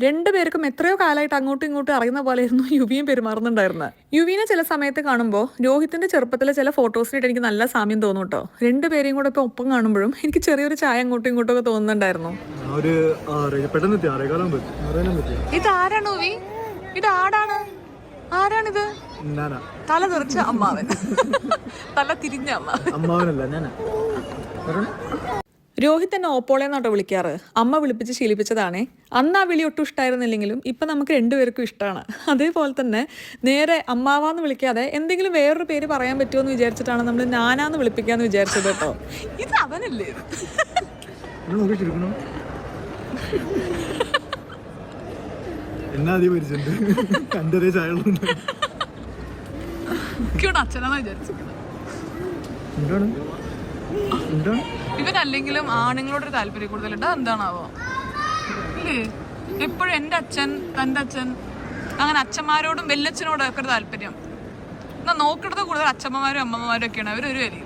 രണ്ടുപേർക്കും എത്രയോ കാലമായിട്ട് അങ്ങോട്ടും ഇങ്ങോട്ടും അറിയുന്ന പോലെയായിരുന്നു യുവിയും പെരുമാറുന്നുണ്ടായിരുന്നത്. യുവിനെ ചില സമയത്ത് കാണുമ്പോൾ രോഹിത്തിന്റെ ചെറുപ്പത്തിലെ ചില ഫോട്ടോസിനിട്ട് എനിക്ക് നല്ല സാമ്യം തോന്നും കേട്ടോ. രണ്ടുപേരെയും കൂടെ ഇപ്പൊ ഒപ്പം കാണുമ്പോഴും എനിക്ക് ചെറിയൊരു ചായ അങ്ങോട്ടും ഇങ്ങോട്ടും ഒക്കെ തോന്നുന്നുണ്ടായിരുന്നു. ഇതാരാണ് യുവി? ഇത് ആടാണ്. ആരാണിത്? തല തെറിച്ച അമ്മാവൻ. തല തിരിഞ്ഞ അമ്മാവനല്ല. രോഹിത് എന്നെ ഓപ്പോളെന്നാട്ടോ വിളിക്കാറ്. അമ്മ വിളിപ്പിച്ച് ശീലിപ്പിച്ചതാണേ. അന്ന് ആ വിളി ഒട്ടും ഇഷ്ടമായിരുന്നില്ലെങ്കിലും ഇപ്പം നമുക്ക് രണ്ടുപേർക്കും ഇഷ്ടമാണ്. അതേപോലെ തന്നെ നേരെ അമ്മാവാന്ന് വിളിക്കാതെ എന്തെങ്കിലും വേറൊരു പേര് പറയാൻ പറ്റുമോ എന്ന് വിചാരിച്ചിട്ടാണ് നമ്മൾ നാനാന്ന് വിളിപ്പിക്കാന്ന് വിചാരിച്ചത് കേട്ടോ. ഇത് അവനല്ലേ? അച്ഛനാന്ന് വിചാരിച്ചിരിക്കുന്നത്. ഇവനല്ലെങ്കിലും ആണുങ്ങളോടൊരു താല്പര്യം കൂടുതലുണ്ട്. എന്താണാവോ ഇല്ലേ? എപ്പോഴും എൻ്റെ അച്ഛൻ, തൻ്റെ അച്ഛൻ, അങ്ങനെ അച്ഛന്മാരോടും വല്യച്ഛനോടും ഒക്കെ ഒരു താല്പര്യം. എന്നാൽ നോക്കിടത്ത് കൂടുതൽ അച്ഛമ്മമാരും അമ്മമ്മമാരും ഒക്കെയാണ്. അവരൊരു വരി